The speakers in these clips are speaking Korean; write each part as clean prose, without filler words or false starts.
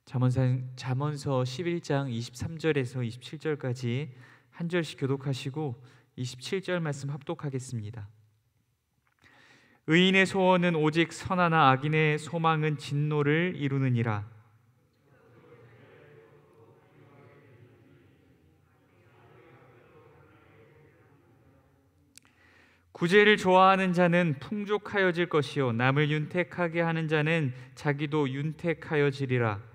잠언서 11장 23절에서 27절까지 한 절씩 교독하시고 27절 말씀 합독하겠습니다. 의인의 소원은 오직 선하나 악인의 소망은 진노를 이루느니라. 구제를 좋아하는 자는 풍족하여질 것이요 남을 윤택하게 하는 자는 자기도 윤택하여지리라.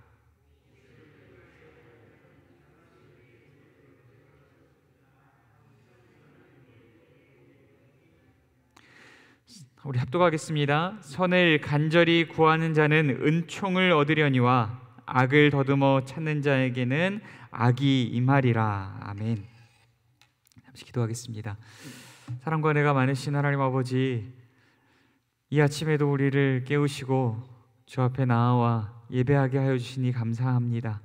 우리 합독하겠습니다. 선을 간절히 구하는 자는 은총을 얻으려니와 악을 더듬어 찾는 자에게는 악이 임하리라. 아멘. 잠시 기도하겠습니다. 사랑과 은혜가 많으신 하나님 아버지, 이 아침에도 우리를 깨우시고 주 앞에 나와 예배하게 하여 주시니 감사합니다.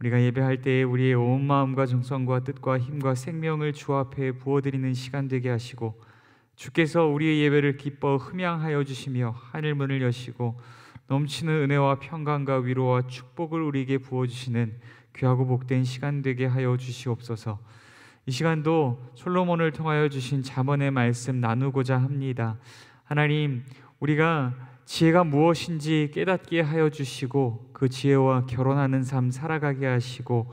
우리가 예배할 때에 우리의 온 마음과 정성과 뜻과 힘과 생명을 주 앞에 부어드리는 시간 되게 하시고, 주께서 우리의 예배를 기뻐 흠양하여 주시며 하늘 문을 여시고 넘치는 은혜와 평강과 위로와 축복을 우리에게 부어주시는 귀하고 복된 시간 되게 하여 주시옵소서. 이 시간도 솔로몬을 통하여 주신 잠언의 말씀 나누고자 합니다. 하나님, 우리가 지혜가 무엇인지 깨닫게 하여 주시고 그 지혜와 결혼하는 삶 살아가게 하시고,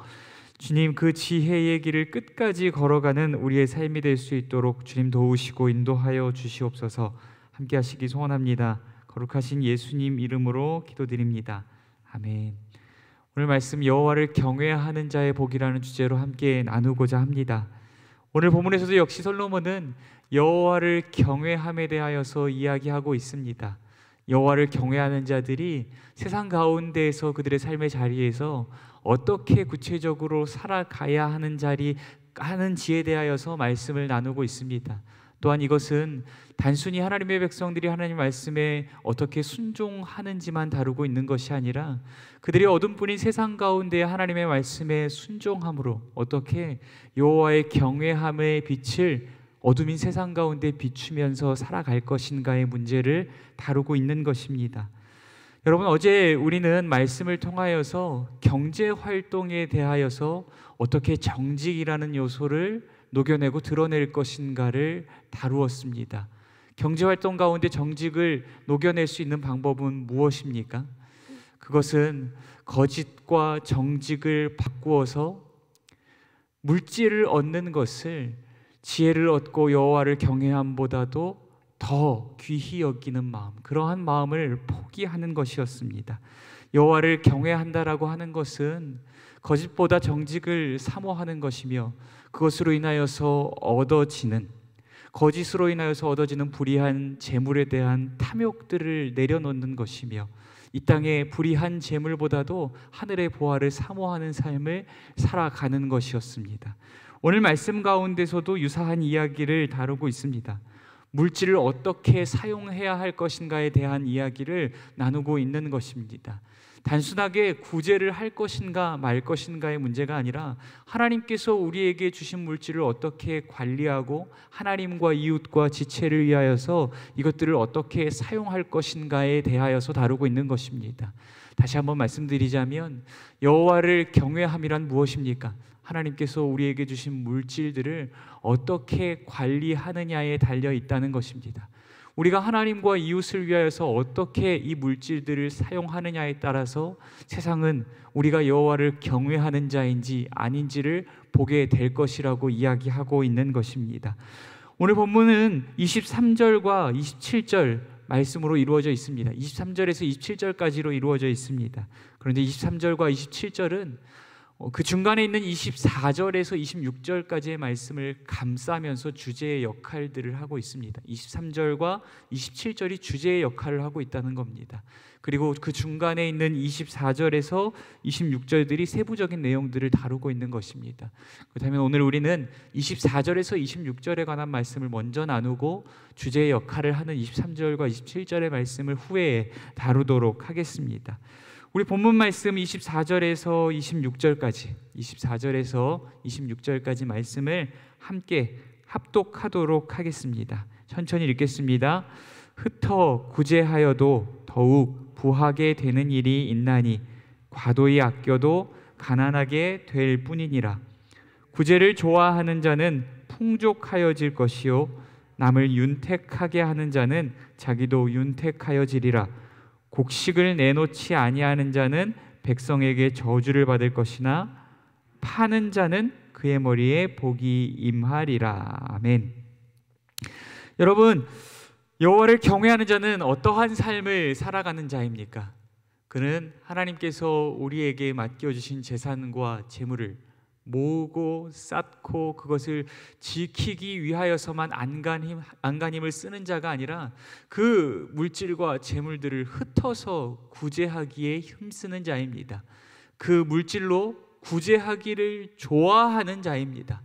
주님, 그 지혜의 길을 끝까지 걸어가는 우리의 삶이 될 수 있도록 주님 도우시고 인도하여 주시옵소서. 함께 하시기 소원합니다. 거룩하신 예수님 이름으로 기도드립니다. 아멘. 오늘 말씀 여호와를 경외하는 자의 복이라는 주제로 함께 나누고자 합니다. 오늘 본문에서도 역시 솔로몬은 여호와를 경외함에 대하여서 이야기하고 있습니다. 여호와를 경외하는 자들이 세상 가운데에서 그들의 삶의 자리에서 어떻게 구체적으로 살아가야 하는지에 대하여서 말씀을 나누고 있습니다. 또한 이것은 단순히 하나님의 백성들이 하나님 말씀에 어떻게 순종하는지만 다루고 있는 것이 아니라 그들이 어둠뿐인 세상 가운데 하나님의 말씀에 순종함으로 어떻게 여호와의 경외함의 빛을 어둠인 세상 가운데 비추면서 살아갈 것인가의 문제를 다루고 있는 것입니다. 여러분, 어제 우리는 말씀을 통하여서 경제 활동에 대하여서 어떻게 정직이라는 요소를 녹여내고 드러낼 것인가를 다루었습니다. 경제 활동 가운데 정직을 녹여낼 수 있는 방법은 무엇입니까? 그것은 거짓과 정직을 바꾸어서 물질을 얻는 것을 지혜를 얻고 여호와를 경외함보다도 더 귀히 여기는 마음, 그러한 마음을 포기하는 것이었습니다. 여호와를 경외한다라고 하는 것은 거짓보다 정직을 사모하는 것이며, 그것으로 인하여서 거짓으로 인하여서 얻어지는 불의한 재물에 대한 탐욕들을 내려놓는 것이며, 이 땅의 불의한 재물보다도 하늘의 보화를 사모하는 삶을 살아가는 것이었습니다. 오늘 말씀 가운데서도 유사한 이야기를 다루고 있습니다. 물질을 어떻게 사용해야 할 것인가에 대한 이야기를 나누고 있는 것입니다. 단순하게 구제를 할 것인가 말 것인가의 문제가 아니라 하나님께서 우리에게 주신 물질을 어떻게 관리하고 하나님과 이웃과 지체를 위하여서 이것들을 어떻게 사용할 것인가에 대하여서 다루고 있는 것입니다. 다시 한번 말씀드리자면 여호와를 경외함이란 무엇입니까? 하나님께서 우리에게 주신 물질들을 어떻게 관리하느냐에 달려 있다는 것입니다. 우리가 하나님과 이웃을 위하여서 어떻게 이 물질들을 사용하느냐에 따라서 세상은 우리가 여호와를 경외하는 자인지 아닌지를 보게 될 것이라고 이야기하고 있는 것입니다. 오늘 본문은 23절과 27절 말씀으로 이루어져 있습니다. 23절에서 27절까지로 이루어져 있습니다. 그런데 23절과 27절은 그 중간에 있는 24절에서 26절까지의 말씀을 감싸면서 주제의 역할들을 하고 있습니다. 23절과 27절이 주제의 역할을 하고 있다는 겁니다. 그리고 그 중간에 있는 24절에서 26절들이 세부적인 내용들을 다루고 있는 것입니다. 그렇다면 오늘 우리는 24절에서 26절에 관한 말씀을 먼저 나누고 주제의 역할을 하는 23절과 27절의 말씀을 후에 다루도록 하겠습니다. 우리 본문 말씀 24절에서 26절까지 말씀을 함께 합독하도록 하겠습니다. 천천히 읽겠습니다. 흩어 구제하여도 더욱 부하게 되는 일이 있나니 과도히 아껴도 가난하게 될 뿐이니라. 구제를 좋아하는 자는 풍족하여질 것이요 남을 윤택하게 하는 자는 자기도 윤택하여지리라. 곡식을 내놓지 아니하는 자는 백성에게 저주를 받을 것이나 파는 자는 그의 머리에 복이 임하리라. 아멘. 여러분, 여호와를 경외하는 자는 어떠한 삶을 살아가는 자입니까? 그는 하나님께서 우리에게 맡겨주신 재산과 재물을 모으고 쌓고 그것을 지키기 위하여서만 안간힘을 쓰는 자가 아니라 그 물질과 재물들을 흩어서 구제하기에 힘쓰는 자입니다. 그 물질로 구제하기를 좋아하는 자입니다.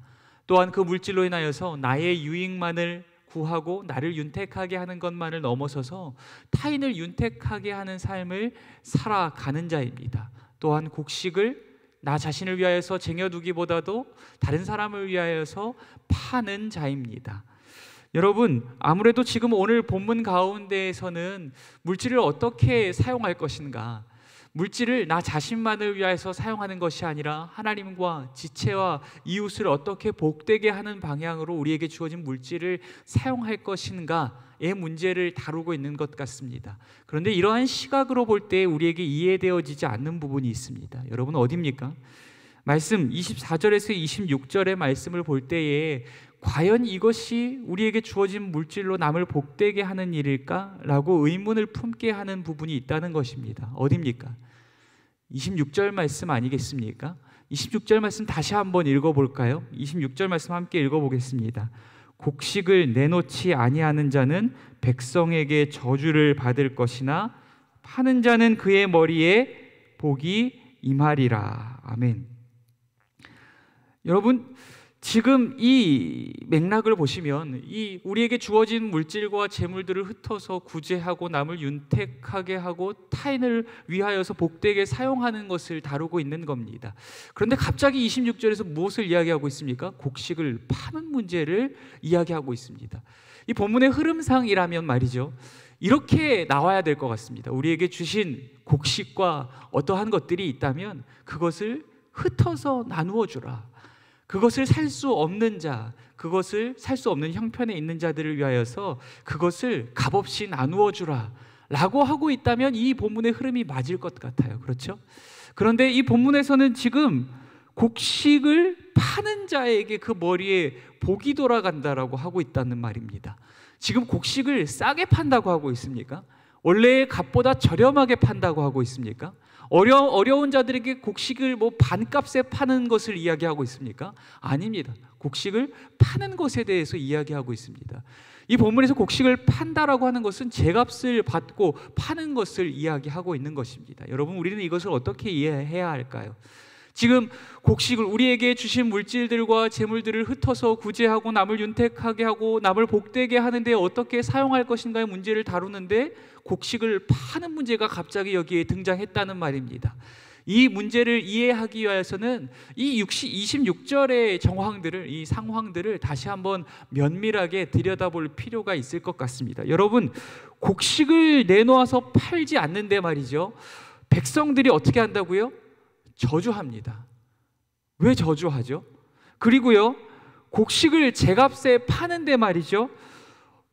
또한 그 물질로 인하여서 나의 유익만을 구하고 나를 윤택하게 하는 것만을 넘어서서 타인을 윤택하게 하는 삶을 살아가는 자입니다. 또한 곡식을 나 자신을 위하여서 쟁여두기보다도 다른 사람을 위하여서 파는 자입니다. 여러분, 아무래도 지금 오늘 본문 가운데에서는 물질을 어떻게 사용할 것인가, 물질을 나 자신만을 위하여서 사용하는 것이 아니라 하나님과 지체와 이웃을 어떻게 복되게 하는 방향으로 우리에게 주어진 물질을 사용할 것인가의 문제를 다루고 있는 것 같습니다. 그런데 이러한 시각으로 볼 때 우리에게 이해되어지지 않는 부분이 있습니다. 여러분, 어디입니까? 말씀 24절에서 26절의 말씀을 볼 때에 과연 이것이 우리에게 주어진 물질로 남을 복되게 하는 일일까? 라고 의문을 품게 하는 부분이 있다는 것입니다. 어디입니까? 26절 말씀 아니겠습니까? 26절 말씀 다시 한번 읽어볼까요? 26절 말씀 함께 읽어보겠습니다. 곡식을 내놓지 아니하는 자는 백성에게 저주를 받을 것이나 파는 자는 그의 머리에 복이 임하리라. 아멘. 여러분, 지금 이 맥락을 보시면 이 우리에게 주어진 물질과 재물들을 흩어서 구제하고 남을 윤택하게 하고 타인을 위하여서 복되게 사용하는 것을 다루고 있는 겁니다. 그런데 갑자기 26절에서 무엇을 이야기하고 있습니까? 곡식을 파는 문제를 이야기하고 있습니다. 이 본문의 흐름상이라면 말이죠, 이렇게 나와야 될 것 같습니다. 우리에게 주신 곡식과 어떠한 것들이 있다면 그것을 흩어서 나누어 주라. 그것을 살 수 없는 자, 그것을 살 수 없는 형편에 있는 자들을 위하여서 그것을 값없이 나누어 주라 라고 하고 있다면 이 본문의 흐름이 맞을 것 같아요. 그렇죠? 그런데 이 본문에서는 지금 곡식을 파는 자에게 그 머리에 복이 돌아간다라고 하고 있다는 말입니다. 지금 곡식을 싸게 판다고 하고 있습니까? 원래의 값보다 저렴하게 판다고 하고 있습니까? 어려운 자들에게 곡식을 반값에 파는 것을 이야기하고 있습니까? 아닙니다. 곡식을 파는 것에 대해서 이야기하고 있습니다. 이 본문에서 곡식을 판다라고 하는 것은 제값을 받고 파는 것을 이야기하고 있는 것입니다. 여러분, 우리는 이것을 어떻게 이해해야 할까요? 지금 곡식을, 우리에게 주신 물질들과 재물들을 흩어서 구제하고 남을 윤택하게 하고 남을 복되게 하는데 어떻게 사용할 것인가의 문제를 다루는데 곡식을 파는 문제가 갑자기 여기에 등장했다는 말입니다. 이 문제를 이해하기 위해서는 이 26절의 정황들을, 이 상황들을 다시 한번 면밀하게 들여다볼 필요가 있을 것 같습니다. 여러분, 곡식을 내놓아서 팔지 않는데 말이죠, 백성들이 어떻게 한다고요? 저주합니다. 왜 저주하죠? 그리고요, 곡식을 제값에 파는데 말이죠,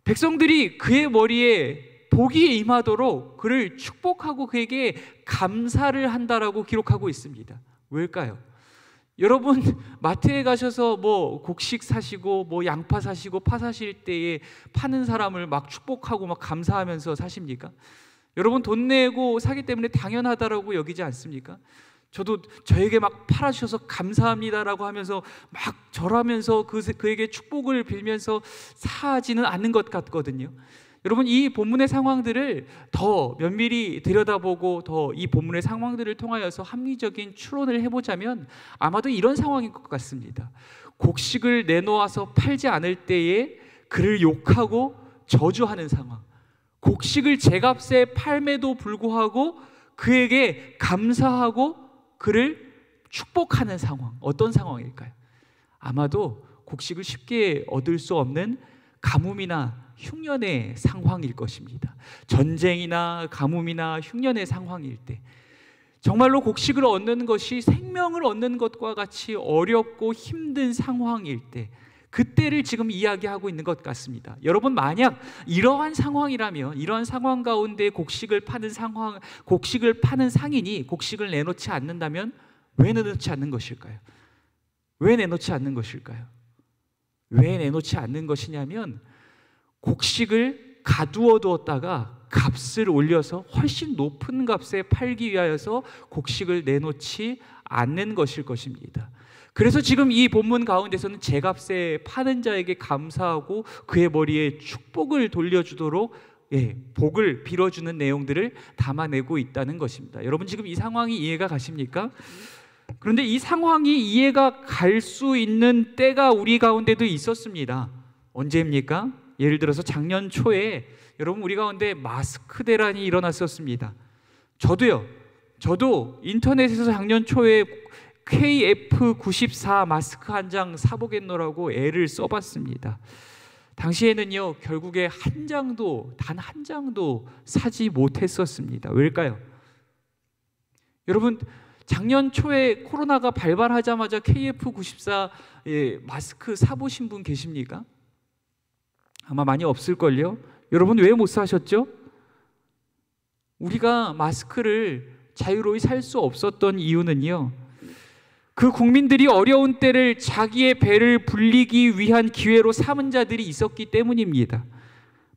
백성들이 그의 머리에 복이 임하도록 그를 축복하고 그에게 감사를 한다라고 기록하고 있습니다. 왜일까요? 여러분, 마트에 가셔서 곡식 사시고 양파 사시고 파 사실 때에 파는 사람을 막 축복하고 막 감사하면서 사십니까? 여러분, 돈 내고 사기 때문에 당연하다라고 여기지 않습니까? 저도 저에게 막 팔아주셔서 감사합니다라고 하면서 막 절하면서 그에게 축복을 빌면서 사지는 않는 것 같거든요. 여러분, 이 본문의 상황들을 더 면밀히 들여다보고 더 이 본문의 상황들을 통하여서 합리적인 추론을 해보자면 아마도 이런 상황인 것 같습니다. 곡식을 내놓아서 팔지 않을 때에 그를 욕하고 저주하는 상황, 곡식을 제값에 팔매도 불구하고 그에게 감사하고 그를 축복하는 상황, 어떤 상황일까요? 아마도 곡식을 쉽게 얻을 수 없는 가뭄이나 흉년의 상황일 것입니다. 전쟁이나 가뭄이나 흉년의 상황일 때, 정말로 곡식을 얻는 것이 생명을 얻는 것과 같이 어렵고 힘든 상황일 때, 그때를 지금 이야기하고 있는 것 같습니다. 여러분, 만약 이러한 상황이라면, 이러한 상황 가운데 곡식을 파는 상인이 곡식을 내놓지 않는다면 왜 내놓지 않는 것일까요? 왜 내놓지 않는 것일까요? 왜 내놓지 않는 것이냐면, 곡식을 가두어 두었다가 값을 올려서 훨씬 높은 값에 팔기 위하여서 곡식을 내놓지 않는 것일 것입니다. 그래서 지금 이 본문 가운데서는 제값에 파는 자에게 감사하고 그의 머리에 축복을 돌려주도록 복을 빌어주는 내용들을 담아내고 있다는 것입니다. 여러분, 지금 이 상황이 이해가 가십니까? 그런데 이 상황이 이해가 갈 수 있는 때가 우리 가운데도 있었습니다. 언제입니까? 예를 들어서 작년 초에 여러분, 우리 가운데 마스크 대란이 일어났었습니다. 저도 인터넷에서 작년 초에 KF94 마스크 한 장 사보겠노라고 애를 써봤습니다. 당시에는요, 결국에 단 한 장도 사지 못했었습니다. 왜일까요? 여러분, 작년 초에 코로나가 발발하자마자 KF94 마스크 사보신 분 계십니까? 아마 많이 없을걸요? 여러분, 왜 못 사셨죠? 우리가 마스크를 자유로이 살 수 없었던 이유는요, 그 국민들이 어려운 때를 자기의 배를 불리기 위한 기회로 삼은 자들이 있었기 때문입니다.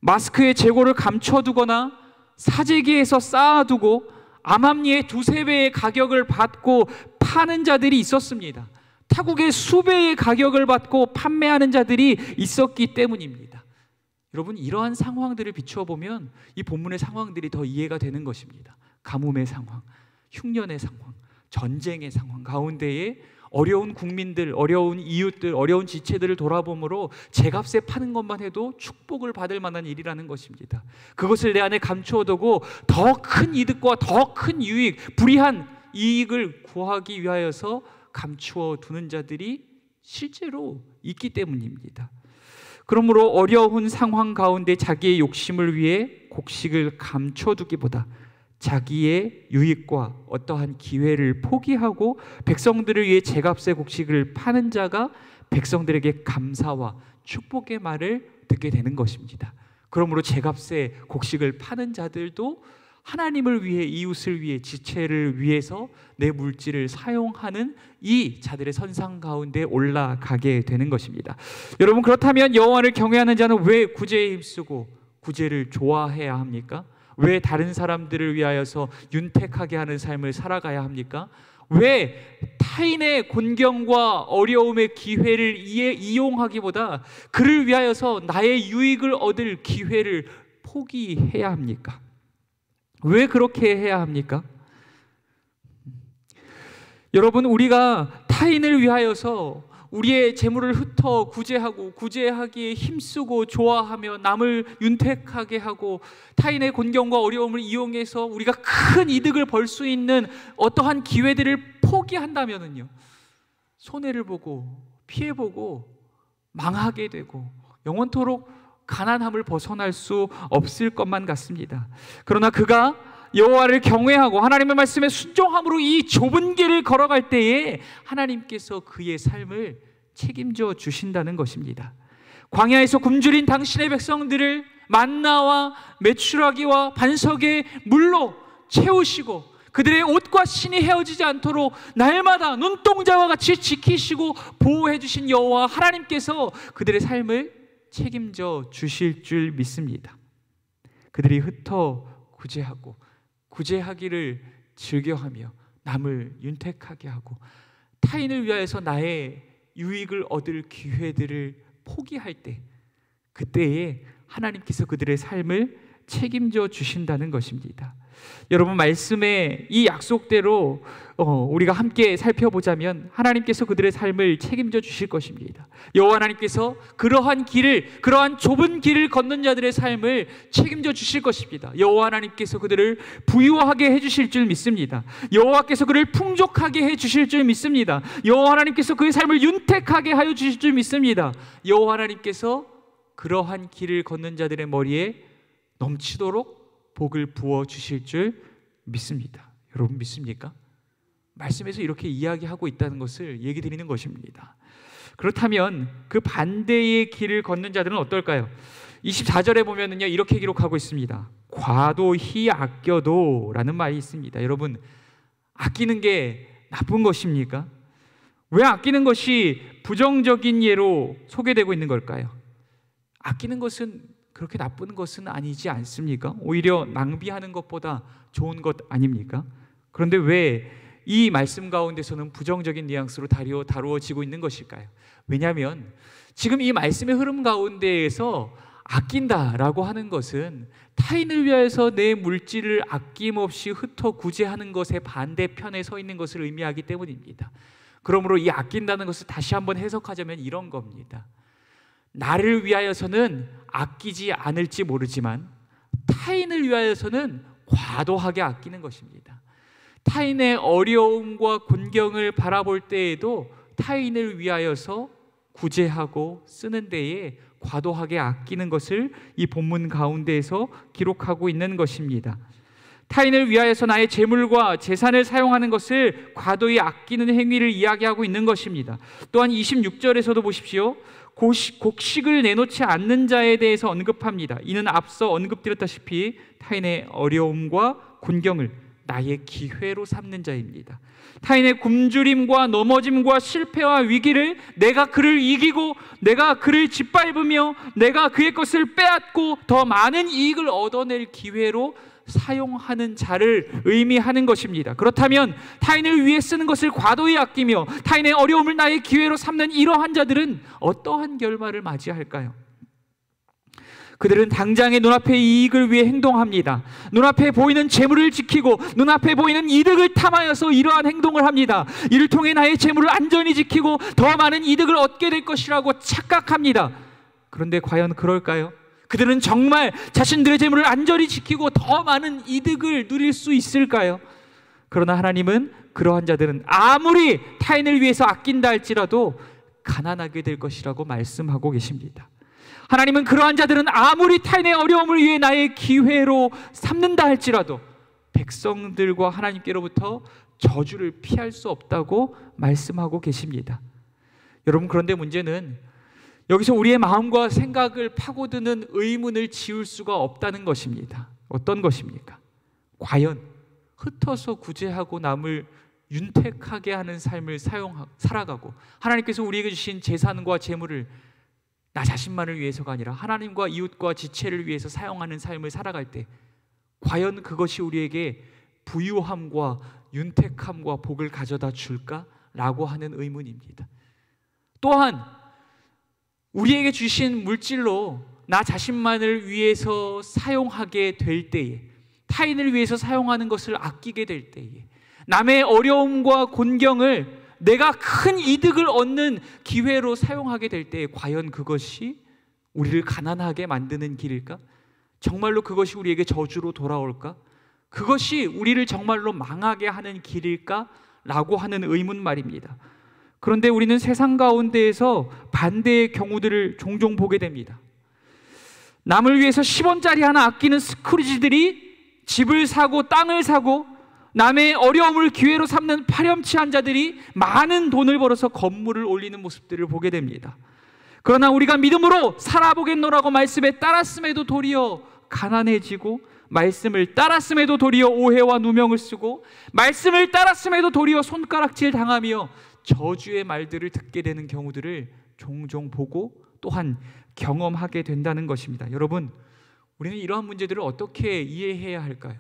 마스크의 재고를 감춰두거나 사재기에서 쌓아두고 암암리에 두세 배의 가격을 받고 파는 자들이 있었습니다. 타국의 수배의 가격을 받고 판매하는 자들이 있었기 때문입니다. 여러분, 이러한 상황들을 비추어 보면 이 본문의 상황들이 더 이해가 되는 것입니다. 가뭄의 상황, 흉년의 상황, 전쟁의 상황 가운데에 어려운 국민들, 어려운 이웃들, 어려운 지체들을 돌아보므로 제값에 파는 것만 해도 축복을 받을 만한 일이라는 것입니다. 그것을 내 안에 감추어두고 더 큰 이득과 더 큰 유익, 불이한 이익을 구하기 위하여서 감추어 두는 자들이 실제로 있기 때문입니다. 그러므로 어려운 상황 가운데 자기의 욕심을 위해 곡식을 감춰두기보다 자기의 유익과 어떠한 기회를 포기하고 백성들을 위해 제값의 곡식을 파는 자가 백성들에게 감사와 축복의 말을 듣게 되는 것입니다. 그러므로 제값의 곡식을 파는 자들도 하나님을 위해, 이웃을 위해, 지체를 위해서 내 물질을 사용하는 이 자들의 선상 가운데 올라가게 되는 것입니다. 여러분, 그렇다면 여호와를 경외하는 자는 왜 구제에 힘쓰고 구제를 좋아해야 합니까? 왜 다른 사람들을 위하여서 윤택하게 하는 삶을 살아가야 합니까? 왜 타인의 곤경과 어려움의 기회를 이용하기보다 그를 위하여서 나의 유익을 얻을 기회를 포기해야 합니까? 왜 그렇게 해야 합니까? 여러분, 우리가 타인을 위하여서 우리의 재물을 흩어 구제하고 구제하기에 힘쓰고 좋아하며 남을 윤택하게 하고 타인의 곤경과 어려움을 이용해서 우리가 큰 이득을 벌 수 있는 어떠한 기회들을 포기한다면요, 손해를 보고 피해보고 망하게 되고 영원토록 가난함을 벗어날 수 없을 것만 같습니다. 그러나 그가 여호와를 경외하고 하나님의 말씀에 순종함으로 이 좁은 길을 걸어갈 때에 하나님께서 그의 삶을 책임져 주신다는 것입니다. 광야에서 굶주린 당신의 백성들을 만나와 메추라기와 반석의 물로 채우시고 그들의 옷과 신이 헤어지지 않도록 날마다 눈동자와 같이 지키시고 보호해 주신 여호와 하나님께서 그들의 삶을 책임져 주실 줄 믿습니다. 그들이 흩어 구제하고 구제하기를 즐겨하며 남을 윤택하게 하고 타인을 위하여서 나의 유익을 얻을 기회들을 포기할 때, 그때에 하나님께서 그들의 삶을 책임져 주신다는 것입니다. 여러분, 말씀의 이 약속대로 우리가 함께 살펴보자면 하나님께서 그들의 삶을 책임져 주실 것입니다. 여호와 하나님께서 그러한 좁은 길을 걷는 자들의 삶을 책임져 주실 것입니다. 여호와 하나님께서 그들을 부유하게 해주실 줄 믿습니다. 여호와께서 그를 풍족하게 해주실 줄 믿습니다. 여호와 하나님께서 그의 삶을 윤택하게 하여 주실 줄 믿습니다. 여호와 하나님께서 그러한 길을 걷는 자들의 머리에 넘치도록 복을 부어 주실 줄 믿습니다. 여러분 믿습니까? 말씀에서 이렇게 이야기하고 있다는 것을 얘기 드리는 것입니다. 그렇다면 그 반대의 길을 걷는 자들은 어떨까요? 24절에 보면은요, 이렇게 기록하고 있습니다. 과도히 아껴도 라는 말이 있습니다. 여러분, 아끼는 게 나쁜 것입니까? 왜 아끼는 것이 부정적인 예로 소개되고 있는 걸까요? 아끼는 것은 그렇게 나쁜 것은 아니지 않습니까? 오히려 낭비하는 것보다 좋은 것 아닙니까? 그런데 왜 이 말씀 가운데서는 부정적인 뉘앙스로 다루어지고 있는 것일까요? 왜냐하면 지금 이 말씀의 흐름 가운데에서 아낀다라고 하는 것은 타인을 위하여서 내 물질을 아낌없이 흩어 구제하는 것의 반대편에 서 있는 것을 의미하기 때문입니다. 그러므로 이 아낀다는 것을 다시 한번 해석하자면 이런 겁니다. 나를 위하여서는 아끼지 않을지 모르지만 타인을 위하여서는 과도하게 아끼는 것입니다. 타인의 어려움과 곤경을 바라볼 때에도 타인을 위하여서 구제하고 쓰는 데에 과도하게 아끼는 것을 이 본문 가운데에서 기록하고 있는 것입니다. 타인을 위하여서 나의 재물과 재산을 사용하는 것을 과도히 아끼는 행위를 이야기하고 있는 것입니다. 또한 26절에서도 보십시오. 곡식을 내놓지 않는 자에 대해서 언급합니다. 이는 앞서 언급드렸다시피 타인의 어려움과 곤경을 나의 기회로 삼는 자입니다. 타인의 굶주림과 넘어짐과 실패와 위기를 내가 그를 이기고 내가 그를 짓밟으며 내가 그의 것을 빼앗고 더 많은 이익을 얻어낼 기회로 사용하는 자를 의미하는 것입니다. 그렇다면 타인을 위해 쓰는 것을 과도히 아끼며 타인의 어려움을 나의 기회로 삼는 이러한 자들은 어떠한 결말을 맞이할까요? 그들은 당장의 눈앞의 이익을 위해 행동합니다. 눈앞에 보이는 재물을 지키고 눈앞에 보이는 이득을 탐하여서 이러한 행동을 합니다. 이를 통해 나의 재물을 안전히 지키고 더 많은 이득을 얻게 될 것이라고 착각합니다. 그런데 과연 그럴까요? 그들은 정말 자신들의 재물을 안전히 지키고 더 많은 이득을 누릴 수 있을까요? 그러나 하나님은 그러한 자들은 아무리 타인을 위해서 아낀다 할지라도 가난하게 될 것이라고 말씀하고 계십니다. 하나님은 그러한 자들은 아무리 타인의 어려움을 위해 나의 기회로 삼는다 할지라도 백성들과 하나님께로부터 저주를 피할 수 없다고 말씀하고 계십니다. 여러분, 그런데 문제는 여기서 우리의 마음과 생각을 파고드는 의문을 지울 수가 없다는 것입니다. 어떤 것입니까? 과연 흩어서 구제하고 남을 윤택하게 하는 삶을 살아가고 하나님께서 우리에게 주신 재산과 재물을 나 자신만을 위해서가 아니라 하나님과 이웃과 지체를 위해서 사용하는 삶을 살아갈 때 과연 그것이 우리에게 부유함과 윤택함과 복을 가져다 줄까라고 하는 의문입니다. 또한 우리에게 주신 물질로 나 자신만을 위해서 사용하게 될 때에, 타인을 위해서 사용하는 것을 아끼게 될 때에, 남의 어려움과 곤경을 내가 큰 이득을 얻는 기회로 사용하게 될 때에 과연 그것이 우리를 가난하게 만드는 길일까? 정말로 그것이 우리에게 저주로 돌아올까? 그것이 우리를 정말로 망하게 하는 길일까? 라고 하는 의문 말입니다. 그런데 우리는 세상 가운데에서 반대의 경우들을 종종 보게 됩니다. 남을 위해서 10원짜리 하나 아끼는 스크루지들이 집을 사고 땅을 사고 남의 어려움을 기회로 삼는 파렴치한 자들이 많은 돈을 벌어서 건물을 올리는 모습들을 보게 됩니다. 그러나 우리가 믿음으로 살아보겠노라고 말씀에 따랐음에도 도리어 가난해지고, 말씀을 따랐음에도 도리어 오해와 누명을 쓰고, 말씀을 따랐음에도 도리어 손가락질 당하며 저주의 말들을 듣게 되는 경우들을 종종 보고 또한 경험하게 된다는 것입니다. 여러분, 우리는 이러한 문제들을 어떻게 이해해야 할까요?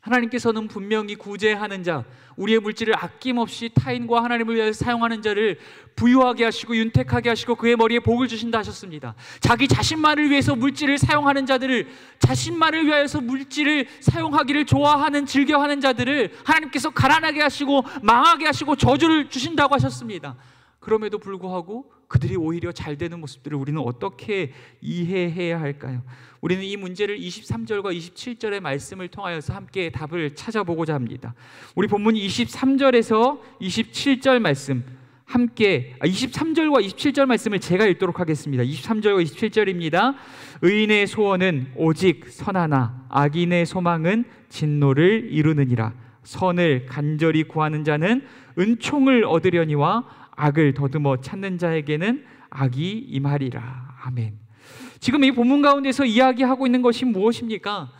하나님께서는 분명히 구제하는 자, 우리의 물질을 아낌없이 타인과 하나님을 위해서 사용하는 자를 부유하게 하시고 윤택하게 하시고 그의 머리에 복을 주신다 하셨습니다. 자기 자신만을 위해서 물질을 사용하는 자들을, 자신만을 위해서 물질을 사용하기를 좋아하는, 즐겨하는 자들을 하나님께서 가난하게 하시고 망하게 하시고 저주를 주신다고 하셨습니다. 그럼에도 불구하고 그들이 오히려 잘 되는 모습들을 우리는 어떻게 이해해야 할까요? 우리는 이 문제를 23절과 27절의 말씀을 통하여서 함께 답을 찾아보고자 합니다. 우리 본문 23절에서 27절 말씀 함께 23절과 27절 말씀을 제가 읽도록 하겠습니다. 23절과 27절입니다. 의인의 소원은 오직 선하나 악인의 소망은 진노를 이루느니라. 선을 간절히 구하는 자는 은총을 얻으려니와 악을 더듬어 찾는 자에게는 악이 임하리라. 아멘. 지금 이 본문 가운데서 이야기하고 있는 것이 무엇입니까?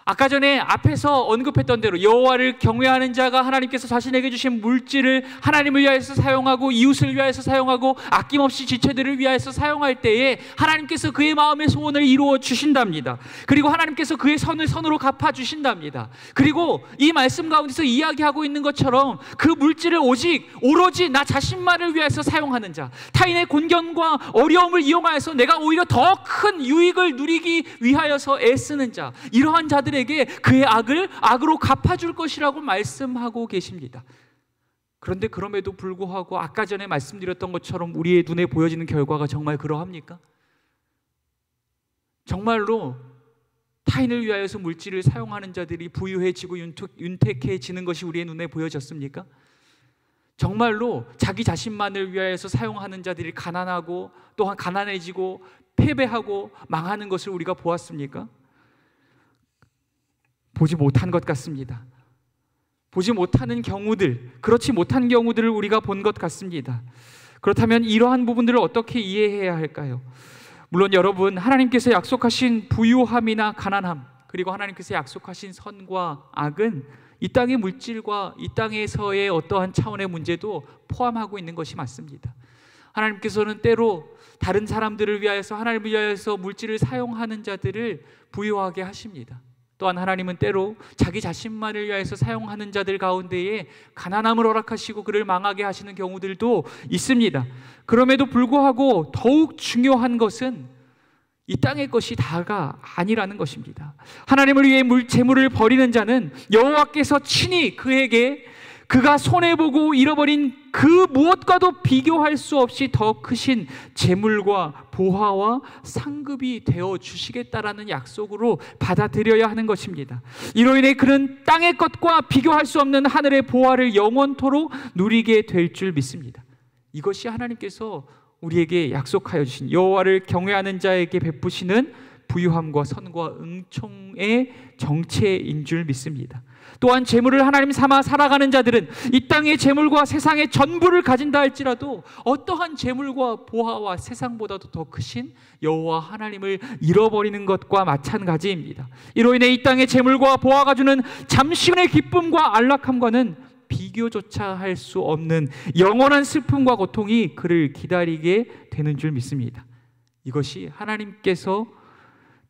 아까 전에 앞에서 언급했던 대로 여호와를 경외하는 자가 하나님께서 자신에게 주신 물질을 하나님을 위하여서 사용하고 이웃을 위하여서 사용하고 아낌없이 지체들을 위하여서 사용할 때에 하나님께서 그의 마음의 소원을 이루어 주신답니다. 그리고 하나님께서 그의 선을 선으로 갚아 주신답니다. 그리고 이 말씀 가운데서 이야기하고 있는 것처럼 그 물질을 오로지 나 자신만을 위하여서 사용하는 자, 타인의 곤견과 어려움을 이용하여서 내가 오히려 더 큰 유익을 누리기 위하여서 애쓰는 자, 이러한 자들의 그의 악을 악으로 갚아줄 것이라고 말씀하고 계십니다. 그런데 그럼에도 불구하고 아까 전에 말씀드렸던 것처럼 우리의 눈에 보여지는 결과가 정말 그러합니까? 정말로 타인을 위하여서 물질을 사용하는 자들이 부유해지고 윤택해지는 것이 우리의 눈에 보여졌습니까? 정말로 자기 자신만을 위하여서 사용하는 자들이 가난하고 또한 가난해지고 패배하고 망하는 것을 우리가 보았습니까? 보지 못한 것 같습니다. 보지 못하는 경우들, 그렇지 못한 경우들을 우리가 본 것 같습니다. 그렇다면 이러한 부분들을 어떻게 이해해야 할까요? 물론 여러분, 하나님께서 약속하신 부유함이나 가난함, 그리고 하나님께서 약속하신 선과 악은 이 땅의 물질과 이 땅에서의 어떠한 차원의 문제도 포함하고 있는 것이 맞습니다. 하나님께서는 때로 다른 사람들을 위하여서, 하나님을 위하여서 물질을 사용하는 자들을 부유하게 하십니다. 또한 하나님은 때로 자기 자신만을 위하여서 사용하는 자들 가운데에 가난함을 허락하시고 그를 망하게 하시는 경우들도 있습니다. 그럼에도 불구하고 더욱 중요한 것은 이 땅의 것이 다가 아니라는 것입니다. 하나님을 위해 재물을 버리는 자는 여호와께서 친히 그에게 그가 손해보고 잃어버린 그 무엇과도 비교할 수 없이 더 크신 재물과 보화와 상급이 되어 주시겠다라는 약속으로 받아들여야 하는 것입니다. 이로 인해 그는 땅의 것과 비교할 수 없는 하늘의 보화를 영원토록 누리게 될 줄 믿습니다. 이것이 하나님께서 우리에게 약속하여 주신 여호와를 경외하는 자에게 베푸시는 부유함과 선과 은총의 정체인 줄 믿습니다. 또한 재물을 하나님 삼아 살아가는 자들은 이 땅의 재물과 세상의 전부를 가진다 할지라도 어떠한 재물과 보화와 세상보다도 더 크신 여호와 하나님을 잃어버리는 것과 마찬가지입니다. 이로 인해 이 땅의 재물과 보화가 주는 잠시간의 기쁨과 안락함과는 비교조차 할 수 없는 영원한 슬픔과 고통이 그를 기다리게 되는 줄 믿습니다. 이것이 하나님께서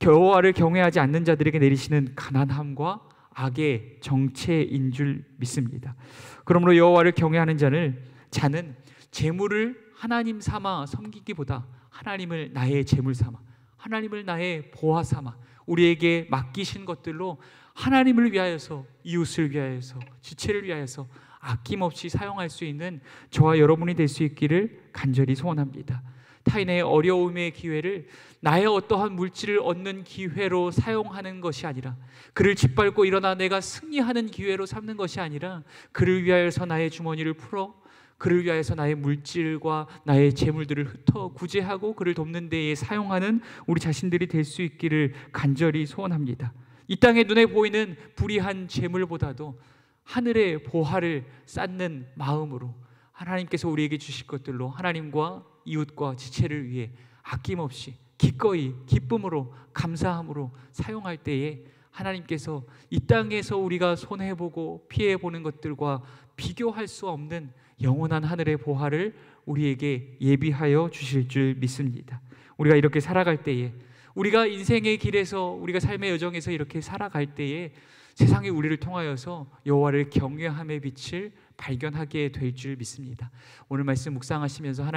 여호와를 경외하지 않는 자들에게 내리시는 가난함과 악의 정체인 줄 믿습니다. 그러므로 여호와를 경외하는 자는 재물을 하나님 삼아 섬기기보다 하나님을 나의 재물 삼아, 하나님을 나의 보화 삼아 우리에게 맡기신 것들로 하나님을 위하여서, 이웃을 위하여서, 지체를 위하여서 아낌없이 사용할 수 있는 저와 여러분이 될 수 있기를 간절히 소원합니다. 타인의 어려움의 기회를 나의 어떠한 물질을 얻는 기회로 사용하는 것이 아니라, 그를 짓밟고 일어나 내가 승리하는 기회로 삼는 것이 아니라, 그를 위하여서 나의 주머니를 풀어 그를 위하여서 나의 물질과 나의 재물들을 흩어 구제하고 그를 돕는 데에 사용하는 우리 자신들이 될 수 있기를 간절히 소원합니다. 이 땅에 눈에 보이는 불의한 재물보다도 하늘의 보화를 쌓는 마음으로 하나님께서 우리에게 주실 것들로 하나님과 이웃과 지체를 위해 아낌없이 기꺼이 기쁨으로 감사함으로 사용할 때에 하나님께서 이 땅에서 우리가 손해보고 피해보는 것들과 비교할 수 없는 영원한 하늘의 보화를 우리에게 예비하여 주실 줄 믿습니다. 우리가 이렇게 살아갈 때에, 우리가 인생의 길에서, 우리가 삶의 여정에서 이렇게 살아갈 때에 세상이 우리를 통하여서 여호와를 경외함의 빛을 발견하게 될 줄 믿습니다. 오늘 말씀 묵상하시면서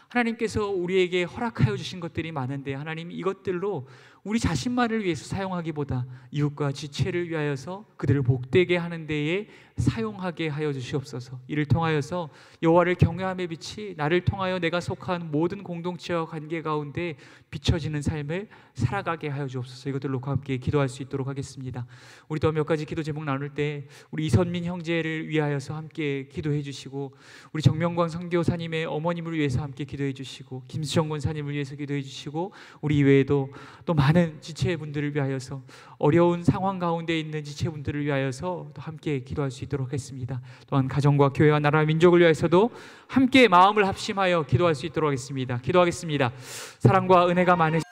하나님께서 우리에게 허락하여 주신 것들이 많은데, 하나님 이것들로 우리 자신만을 위해서 사용하기보다 이웃과 지체를 위하여서 그들을 복되게 하는 데에 사용하게 하여 주시옵소서. 이를 통하여서 여호와를 경외함의 빛이 나를 통하여 내가 속한 모든 공동체와 관계 가운데 비춰지는 삶을 살아가게 하여 주옵소서. 이것들 놓고 함께 기도할 수 있도록 하겠습니다. 우리 또 몇 가지 기도 제목 나눌 때 우리 이선민 형제를 위하여서 함께 기도해 주시고, 우리 정명광 선교사님의 어머님을 위해서 함께 기도해 주시고, 김수정 권사님을 위해서 기도해 주시고, 우리 이외에도 또 많은 많은 지체분들을 위하여서, 어려운 상황 가운데 있는 지체분들을 위하여서 또 함께 기도할 수 있도록 하겠습니다. 또한 가정과 교회와 나라 민족을 위해서도 함께 마음을 합심하여 기도할 수 있도록 하겠습니다. 기도하겠습니다. 사랑과 은혜가 많으신